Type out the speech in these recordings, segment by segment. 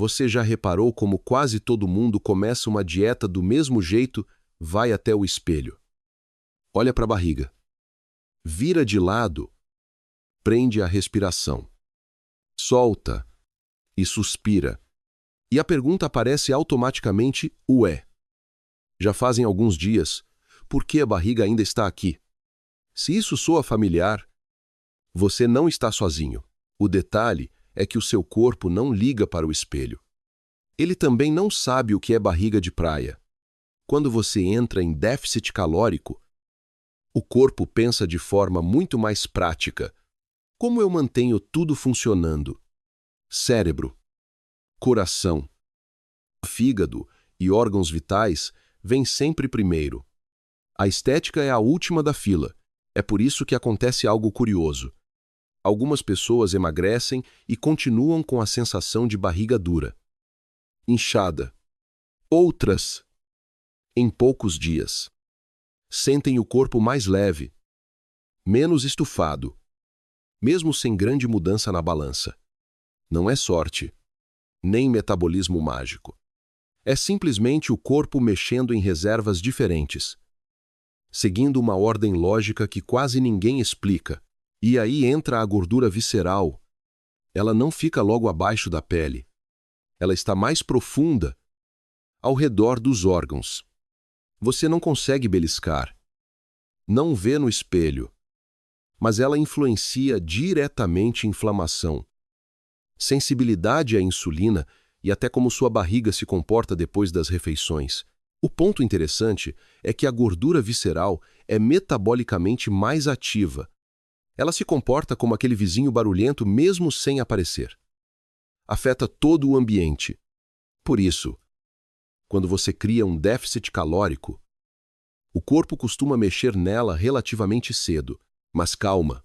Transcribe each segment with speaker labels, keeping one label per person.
Speaker 1: Você já reparou como quase todo mundo começa uma dieta do mesmo jeito, vai até o espelho? Olha para a barriga. Vira de lado, prende a respiração. Solta e suspira. E a pergunta aparece automaticamente, ué. Já fazem alguns dias, por que a barriga ainda está aqui? Se isso soa familiar, você não está sozinho. O detalhe é que o seu corpo não liga para o espelho. Ele também não sabe o que é barriga de praia. Quando você entra em déficit calórico, o corpo pensa de forma muito mais prática. Como eu mantenho tudo funcionando? Cérebro, coração, fígado e órgãos vitais vêm sempre primeiro. A estética é a última da fila. É por isso que acontece algo curioso. Algumas pessoas emagrecem e continuam com a sensação de barriga dura, inchada. Outras, em poucos dias, sentem o corpo mais leve, menos estufado, mesmo sem grande mudança na balança. Não é sorte, nem metabolismo mágico. É simplesmente o corpo mexendo em reservas diferentes, seguindo uma ordem lógica que quase ninguém explica. E aí entra a gordura visceral. Ela não fica logo abaixo da pele. Ela está mais profunda, ao redor dos órgãos. Você não consegue beliscar, não vê no espelho, mas ela influencia diretamente a inflamação, sensibilidade à insulina e até como sua barriga se comporta depois das refeições. O ponto interessante é que a gordura visceral é metabolicamente mais ativa. Ela se comporta como aquele vizinho barulhento mesmo sem aparecer. Afeta todo o ambiente. Por isso, quando você cria um déficit calórico, o corpo costuma mexer nela relativamente cedo. Mas calma.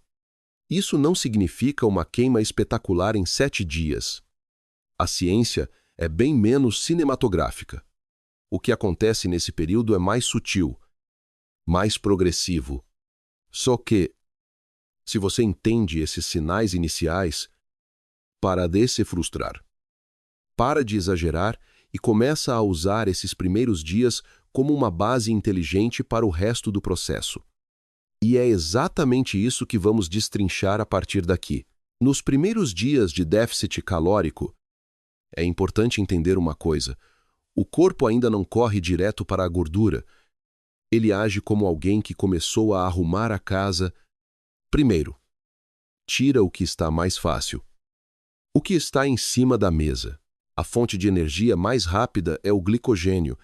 Speaker 1: Isso não significa uma queima espetacular em 7 dias. A ciência é bem menos cinematográfica. O que acontece nesse período é mais sutil, mais progressivo. Só que, se você entende esses sinais iniciais, para de se frustrar. Para de exagerar e começa a usar esses primeiros dias como uma base inteligente para o resto do processo. E é exatamente isso que vamos destrinchar a partir daqui. Nos primeiros dias de déficit calórico, é importante entender uma coisa. O corpo ainda não corre direto para a gordura. Ele age como alguém que começou a arrumar a casa. Primeiro, tira o que está mais fácil. O que está em cima da mesa. A fonte de energia mais rápida é o glicogênio,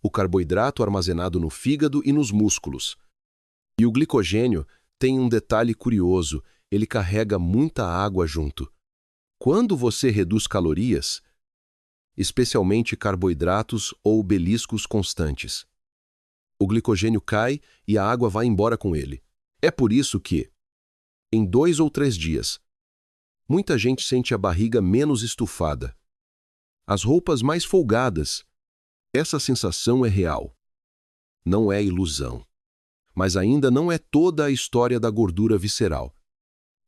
Speaker 1: o carboidrato armazenado no fígado e nos músculos. E o glicogênio tem um detalhe curioso, ele carrega muita água junto. Quando você reduz calorias, especialmente carboidratos ou beliscos constantes, o glicogênio cai e a água vai embora com ele. É por isso que, em 2 ou 3 dias, muita gente sente a barriga menos estufada, as roupas mais folgadas. Essa sensação é real. Não é ilusão. Mas ainda não é toda a história da gordura visceral.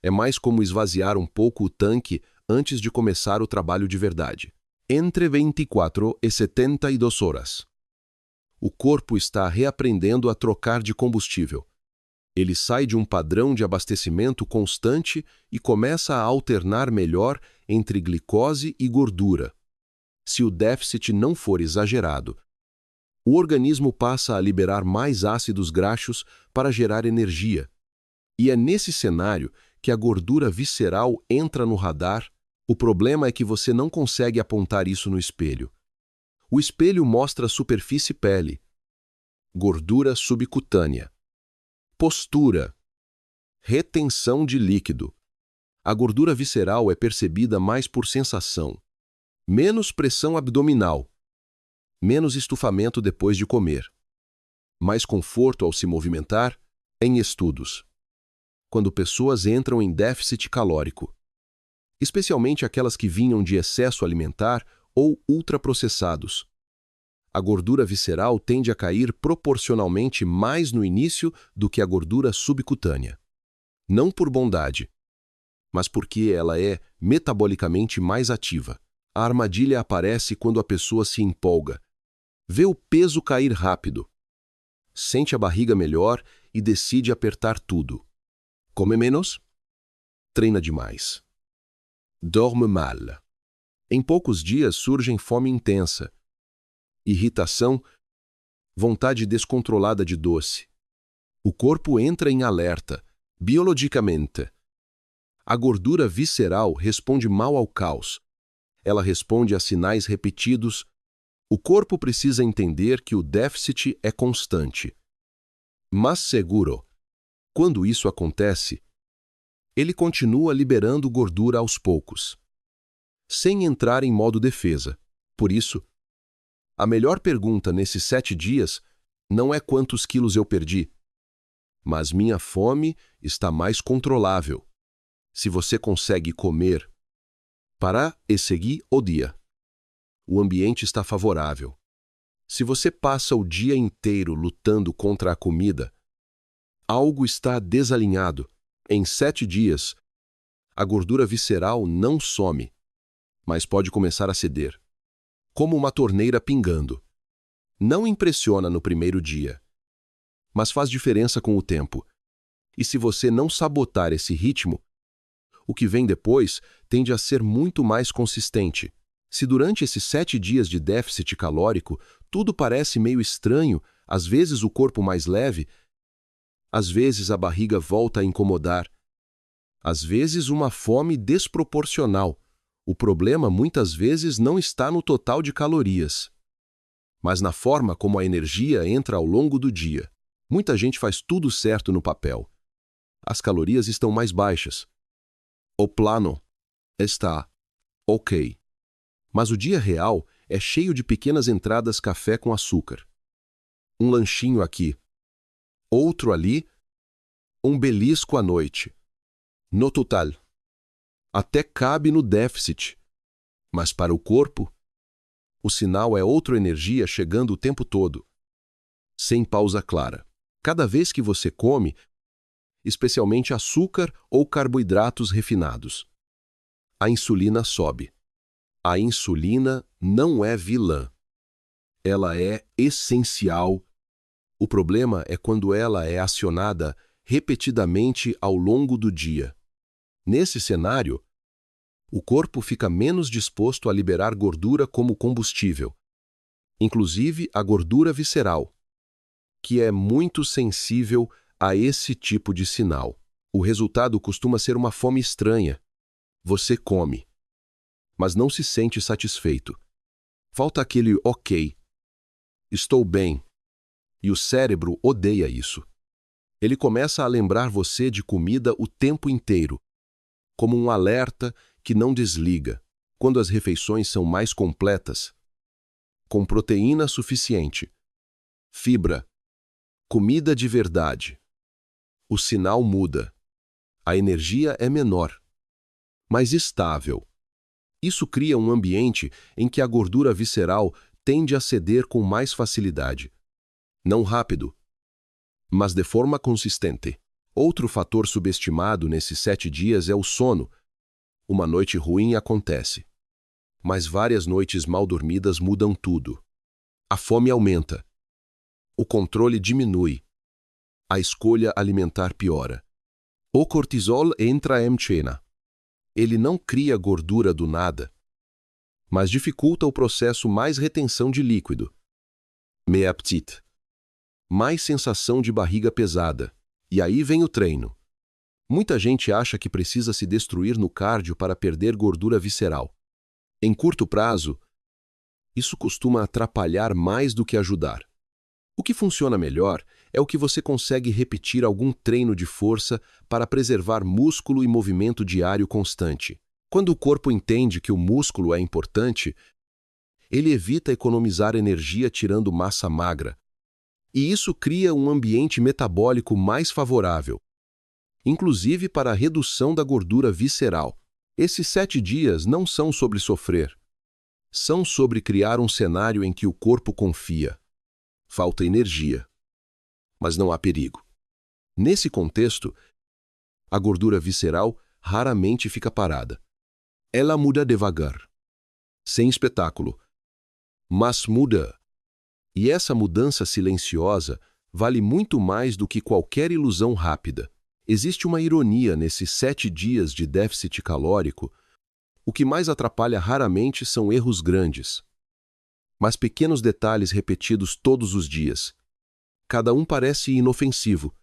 Speaker 1: É mais como esvaziar um pouco o tanque antes de começar o trabalho de verdade. Entre 24 e 72 horas. O corpo está reaprendendo a trocar de combustível. Ele sai de um padrão de abastecimento constante e começa a alternar melhor entre glicose e gordura. Se o déficit não for exagerado, o organismo passa a liberar mais ácidos graxos para gerar energia. E é nesse cenário que a gordura visceral entra no radar. O problema é que você não consegue apontar isso no espelho. O espelho mostra superfície pele, gordura subcutânea, postura, retenção de líquido. A gordura visceral é percebida mais por sensação, menos pressão abdominal, menos estufamento depois de comer, mais conforto ao se movimentar. Em estudos, quando pessoas entram em déficit calórico, especialmente aquelas que vinham de excesso alimentar ou ultraprocessados, a gordura visceral tende a cair proporcionalmente mais no início do que a gordura subcutânea. Não por bondade, mas porque ela é metabolicamente mais ativa. A armadilha aparece quando a pessoa se empolga. Vê o peso cair rápido. Sente a barriga melhor e decide apertar tudo. Come menos? Treina demais. Dorme mal. Em poucos dias surgem fome intensa, irritação, vontade descontrolada de doce. O corpo entra em alerta, biologicamente. A gordura visceral responde mal ao caos. Ela responde a sinais repetidos. O corpo precisa entender que o déficit é constante. Mas seguro, quando isso acontece, ele continua liberando gordura aos poucos, sem entrar em modo defesa. Por isso, a melhor pergunta nesses 7 dias não é quantos quilos eu perdi, mas minha fome está mais controlável. Se você consegue comer para e seguir o dia, o ambiente está favorável. Se você passa o dia inteiro lutando contra a comida, algo está desalinhado. Em 7 dias, a gordura visceral não some, mas pode começar a ceder, como uma torneira pingando. Não impressiona no primeiro dia, mas faz diferença com o tempo. E se você não sabotar esse ritmo, o que vem depois tende a ser muito mais consistente. Se durante esses 7 dias de déficit calórico tudo parece meio estranho, às vezes o corpo mais leve, às vezes a barriga volta a incomodar, às vezes uma fome desproporcional, o problema muitas vezes não está no total de calorias, mas na forma como a energia entra ao longo do dia. Muita gente faz tudo certo no papel. As calorias estão mais baixas. O plano está ok. Mas o dia real é cheio de pequenas entradas café com açúcar. Um lanchinho aqui, outro ali, um belisco à noite. No total, até cabe no déficit. Mas para o corpo, o sinal é outra energia chegando o tempo todo, sem pausa clara. Cada vez que você come, especialmente açúcar ou carboidratos refinados, a insulina sobe. A insulina não é vilã. Ela é essencial. O problema é quando ela é acionada repetidamente ao longo do dia. Nesse cenário, o corpo fica menos disposto a liberar gordura como combustível, inclusive a gordura visceral, que é muito sensível a esse tipo de sinal. O resultado costuma ser uma fome estranha. Você come, mas não se sente satisfeito. Falta aquele ok, estou bem, e o cérebro odeia isso. Ele começa a lembrar você de comida o tempo inteiro, como um alerta que não desliga. Quando as refeições são mais completas, com proteína suficiente, fibra, comida de verdade, o sinal muda. A energia é menor, mas estável. Isso cria um ambiente em que a gordura visceral tende a ceder com mais facilidade. Não rápido, mas de forma consistente. Outro fator subestimado nesses 7 dias é o sono. Uma noite ruim acontece, mas várias noites mal dormidas mudam tudo. A fome aumenta, o controle diminui, a escolha alimentar piora. O cortisol entra em cena. Ele não cria gordura do nada, mas dificulta o processo, mais retenção de líquido, mais apetite, mais sensação de barriga pesada. E aí vem o treino. Muita gente acha que precisa se destruir no cardio para perder gordura visceral. Em curto prazo, isso costuma atrapalhar mais do que ajudar. O que funciona melhor é o que você consegue repetir algum treino de força para preservar músculo e movimento diário constante. Quando o corpo entende que o músculo é importante, ele evita economizar energia tirando massa magra. E isso cria um ambiente metabólico mais favorável, inclusive para a redução da gordura visceral. Esses 7 dias não são sobre sofrer. São sobre criar um cenário em que o corpo confia. Falta energia, mas não há perigo. Nesse contexto, a gordura visceral raramente fica parada. Ela muda devagar. sem espetáculo. Mas muda. E essa mudança silenciosa vale muito mais do que qualquer ilusão rápida. Existe uma ironia nesses 7 dias de déficit calórico. O que mais atrapalha raramente são erros grandes, mas pequenos detalhes repetidos todos os dias. Cada um parece inofensivo,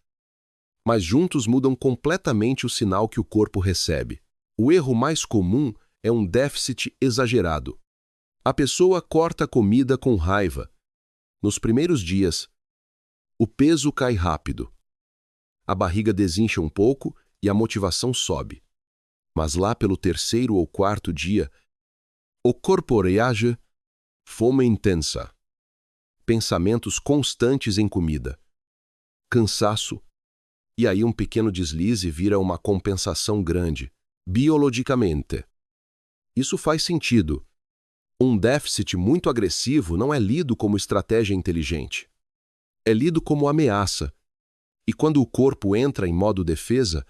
Speaker 1: mas juntos mudam completamente o sinal que o corpo recebe. O erro mais comum é um déficit exagerado. A pessoa corta a comida com raiva. Nos primeiros dias, o peso cai rápido. A barriga desincha um pouco e a motivação sobe. Mas lá pelo 3º ou 4º dia, o corpo reage, fome intensa, pensamentos constantes em comida, cansaço, e aí um pequeno deslize vira uma compensação grande, biologicamente. Isso faz sentido. Um déficit muito agressivo não é lido como estratégia inteligente. É lido como ameaça. E quando o corpo entra em modo defesa,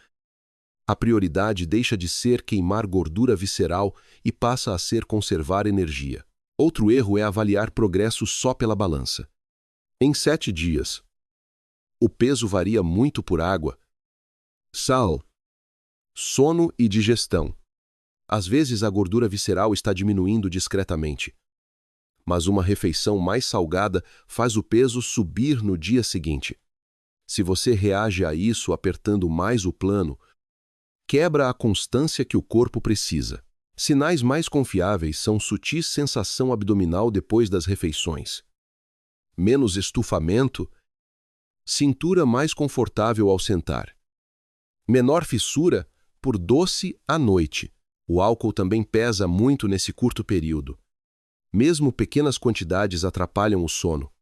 Speaker 1: a prioridade deixa de ser queimar gordura visceral e passa a ser conservar energia. Outro erro é avaliar progresso só pela balança. Em 7 dias, o peso varia muito por água, sal, sono e digestão. Às vezes a gordura visceral está diminuindo discretamente, mas uma refeição mais salgada faz o peso subir no dia seguinte. Se você reage a isso apertando mais o plano, quebra a constância que o corpo precisa. Sinais mais confiáveis são sutis sensação abdominal depois das refeições, menos estufamento, cintura mais confortável ao sentar, menor fissura por doce à noite. O álcool também pesa muito nesse curto período. Mesmo pequenas quantidades atrapalham o sono.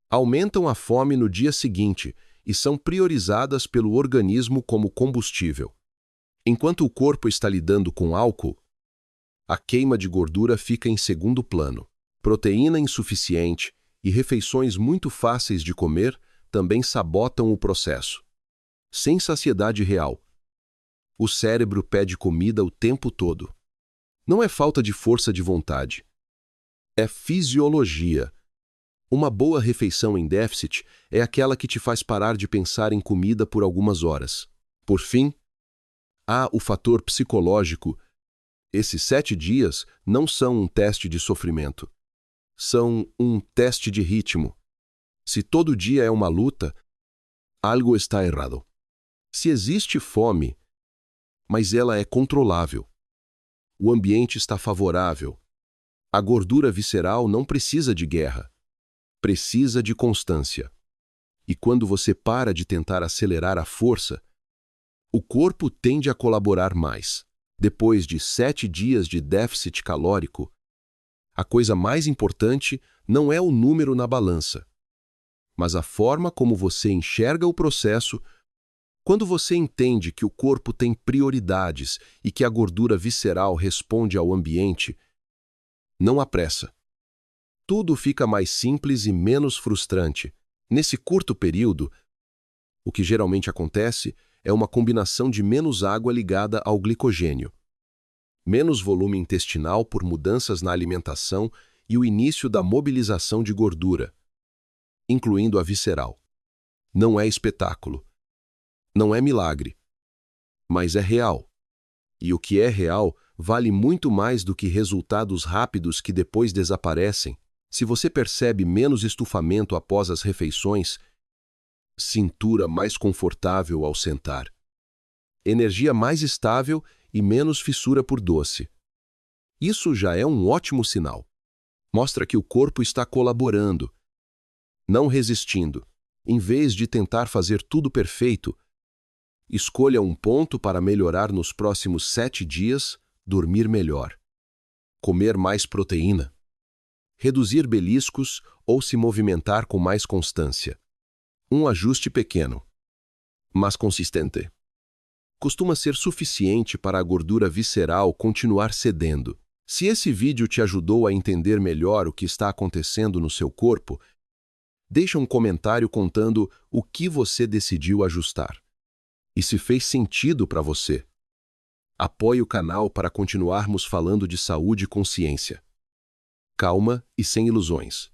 Speaker 1: Aumentam a fome no dia seguinte e são priorizadas pelo organismo como combustível. Enquanto o corpo está lidando com álcool, a queima de gordura fica em segundo plano. Proteína insuficiente e refeições muito fáceis de comer também sabotam o processo. Sem saciedade real, o cérebro pede comida o tempo todo. Não é falta de força de vontade. É fisiologia. Uma boa refeição em déficit é aquela que te faz parar de pensar em comida por algumas horas. Por fim, há o fator psicológico. Esses 7 dias não são um teste de sofrimento. São um teste de ritmo. Se todo dia é uma luta, algo está errado. Se existe fome, mas ela é controlável. O ambiente está favorável. A gordura visceral não precisa de guerra. Precisa de constância. E quando você para de tentar acelerar a força, o corpo tende a colaborar mais. Depois de 7 dias de déficit calórico, a coisa mais importante não é o número na balança, mas a forma como você enxerga o processo. Quando você entende que o corpo tem prioridades e que a gordura visceral responde ao ambiente, não há pressa. Tudo fica mais simples e menos frustrante. Nesse curto período, o que geralmente acontece é uma combinação de menos água ligada ao glicogênio, menos volume intestinal por mudanças na alimentação e o início da mobilização de gordura, incluindo a visceral. Não é espetáculo. Não é milagre, mas é real. E o que é real vale muito mais do que resultados rápidos que depois desaparecem. Se você percebe menos estufamento após as refeições, cintura mais confortável ao sentar, energia mais estável e menos fissura por doce. Isso já é um ótimo sinal. Mostra que o corpo está colaborando, não resistindo. Em vez de tentar fazer tudo perfeito, escolha um ponto para melhorar nos próximos 7 dias, dormir melhor, comer mais proteína, reduzir beliscos ou se movimentar com mais constância. Um ajuste pequeno, mas consistente, costuma ser suficiente para a gordura visceral continuar cedendo. Se esse vídeo te ajudou a entender melhor o que está acontecendo no seu corpo, deixa um comentário contando o que você decidiu ajustar. E se fez sentido para você, apoie o canal para continuarmos falando de saúde e consciência. calma e sem ilusões.